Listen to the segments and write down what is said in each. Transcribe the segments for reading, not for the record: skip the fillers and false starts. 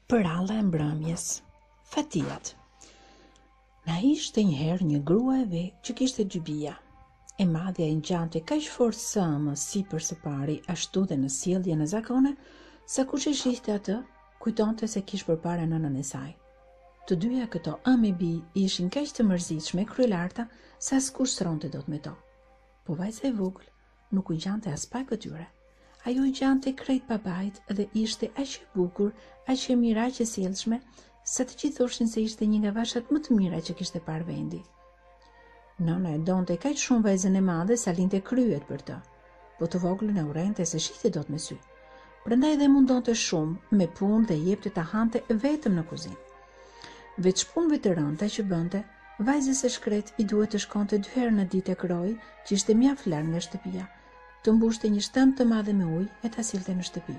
Përalla e mbrëmjes. Fatiat. Na ishte njëherë një grua e vetë që kishte dy bija. E madhja i ngjante kaq fort sëmë sipër së pari, ashtu dhe në sjellje në zakone, sa kush e shihte atë, kujtonte se kishte përpara nënën e saj. Të dyja këto ëmë e bij ishin kaq të mërzitshme e kryelarta sa askush s'ronte dot me to. Po vajza e vogël nuk u gjante as pak këtyre. Ajo i gjante krejt babait dhe ishte aq e bukur, aq e mirë, aq e sjellshme, sa të gjithë thoshin se ishte një nga vashat më të mira që kishte parë vendi. Nëna e donte kaq shumë vajzën e madhe sa linte kryet për të, po të voglën e urrente se shihte dot me sy. Prandaj dhe mundonte shumë me punë dhe jepte ta hante vetëm në kuzinë. Veç punëve të rënda që bënte, vajzës së shkret i duhet të shkonte 2 herë në ditë tek roji, që ishte mjaft larg nga shtëpia, të mbushte një shtëmb të madhe me ujë e ta sillte në shtëpi.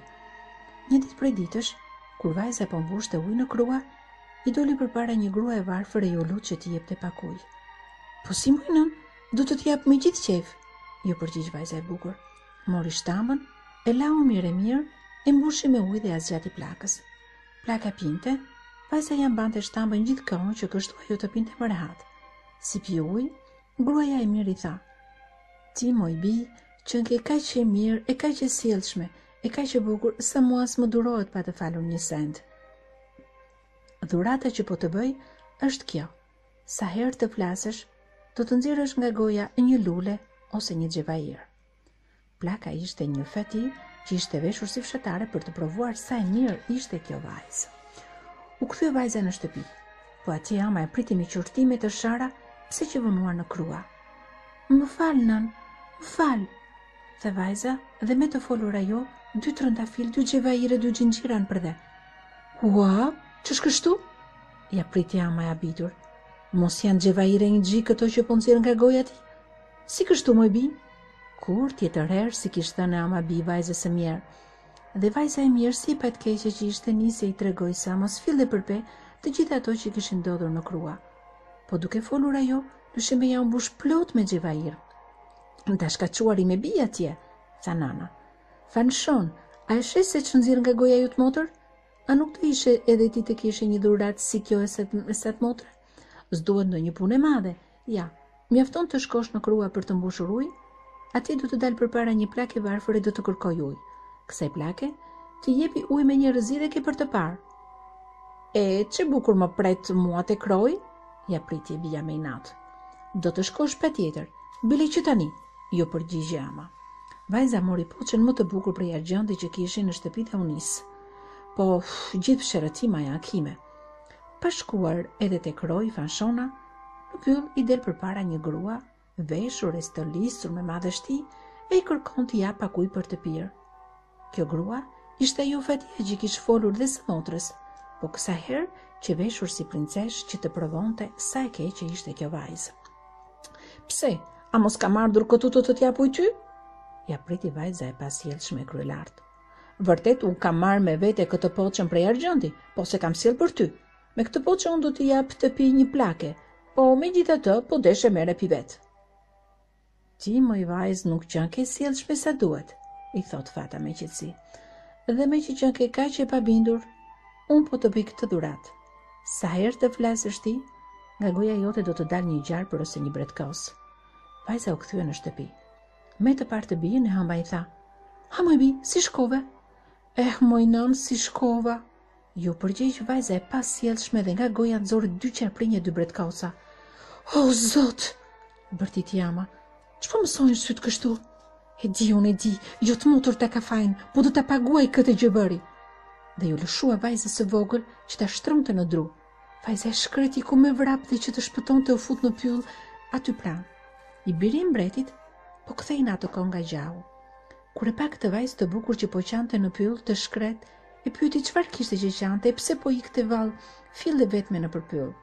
Një ditë prej ditësh, kur vajza po mbushte ujë në krua, i doli përpara një grua e varfër e ju lut që t'i jepte pak ujë. Po si më nën, do të t'jap me gjithë qejf, ju përgjigj vajza e bukur. Mori shtambën, e lau mirë, e mbushi me ujë dhe ja zgjati plakës. Plaka pinte, vajza ja mbante shtambën gjithkohon që kështu ajo të pinte më rehat. Si pi ujë, gruaja e mirë i tha: "Ti moj bi, që nke kaq e mirë, e kaq e sjellshme, e kaq e bukur, sa mua s'më durohet pa të falur një send. Dhurata që po të bëj është kjo: sa herë të flasësh, do të nxjerrësh nga goja një lule ose një xhevair." Plaka ishte një fati që ishte veshur si fshatare për të provuar sa e mirë ishte kjo vajzë. U kthye vajza në shtëpi, po atje ama e priti me qortime të shara, pse që vonuar në krua. "Më fal, nën, më fal", tha vajza, dhe me të folur ajo, 2 trëndafil, 2 xhevaire, 2 xhinxhira në përdhe. "Ua, ç'është kështu?" ja priti ama e habitur. "Mos janë xhevaire një xhi këto që po nxjerr nga goja ti? Si kështu, moj bi?" Kur tjetër herë si kishte thënë ama bi vajzës së mirë. Dhe vajza e mirë si pa të keqe që ishte nisi i tregoi sa mos fillë përpe të gjithë ato që kishin ndodhur në krua. Po duke folur ajo, lëshemeja u mbush plot me xhevair. "Ta shkaçuari me bi atje", tha nana. "Fanshon, a e shes se ç'nxjerr nga goja jot motër? A nuk të ishe edhe ti të kishe një dhuratë si kjo e sat motre? S'duhet ndonjë punë e madhe. Ja, mjafton të shkosh në krua për të mbushur ujë. Atje do të dalë përpara një plakë varfër e do të kërkoj ujë. Kësaj plake ti jepi ujë me një rrëzidhe ke për të parë." "E, çe bukur më pret mua te kroj?" ja priti e bija me inat. "Do të shkosh patjetër, bile që tani", ju përgjigje ama. Vajza mori poçën më të bukur prej argjendi që kishin në shtëpi dhe u nis. Po gjithë fsherëtima janë kime. Pa shkuar edhe te kroj fanshona, në pyll i del përpara një grua, veshur e stëlisur me madhështi, e i kërkon t'i jap pak ujë për të pirë. Kjo grua ishte ajo fatia që kishte folur dhe së motrës, po kësa herë që veshur si princesh që të provonte sa e keqe ishte kjo vajzë. "Pse, a mos kam ardhur këtu të t'jap ujë ty?" ja priti vajza e pasjellshme e kryelart. "Vërtet unë kam marrë me vete këtë poçën prej argjendi, po se kam sjell për ty. Me këtë poçë unë do t'i jap të pi një plake, po megjithatë po deshe merre pi vet." "Ti moj vajzë nuk qenë ke sjellshme sa duhet", i thot fata me qetësi. "Dhe me që qenë ke kaq e pabindur, unë po të bëj këtë dhuratë. Sa herë të flasësh ti, nga goja jote do të dalë një gjarpër ose një bretkos." Vajza u kthye në shtëpi. Me të parë të bijën e hëmba i tha: "Ha moj bi, si shkove?" Moj nën, si shkova", ju përgjigj vajza e pasjellshme dhe nga goja nxori 2 qarprinje, 2 bretkosa. "O zot", bërtiti ama, "ç'po mësojnë syt kështu? E di, jo të motor ta ka fajin, po do ta paguaj këtë gjë bëri." Dhe ju lëshua vajzës së vogël që ta shtronte në dru. Vajza e shkreti ku me vrap dhe që të shpëtonte u fut në pyll aty pranë. I biri mbretit po kthej në ato kohë nga gjau. Kur e pa këtë vajzë të bukur që po qante në pyll të shkret, e pyeti çfarë kishte që qante e pse po ikte vallë fillë vetme në përpyll.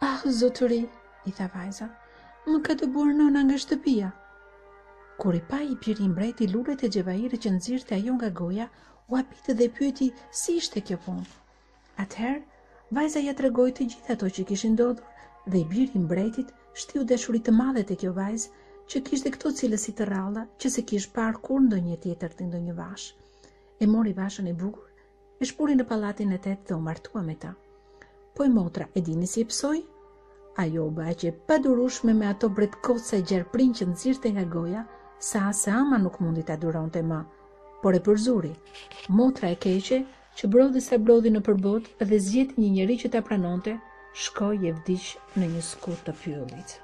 "Ah, zotëri", i tha vajza, "më ka dëbuar nëna nga shtëpia." Kur i pa i biri mbreti lulet e xhevaire që nxirrte ajo nga goja, u habiti dhe pyeti si ishte kjo punë. Atëherë, vajza ja tregoi të gjitha ato që kishin ndodhur dhe i biri mbretit shtiu dashuri të madhe te kjo vajzë që kishte këto cilësi të rralla që se kish parë kur ndonjë tjetër të ndonjë vash. E mori vashën e bukur, e shpuri në pallatin e tetë dhe u martua me ta. Po i motra e dini si e psoi? Ajo u baqe pa durushme me ato bretkotsa e gjerprin që nxirte nga goja, sa ama nuk mundi ta duronte më, por e përzuri. Motra e keqe, që brodhi sa brodhi në përbot dhe zgjeti një njeri që ta pranonte, shkoi e vdiq në një skut të pyullit.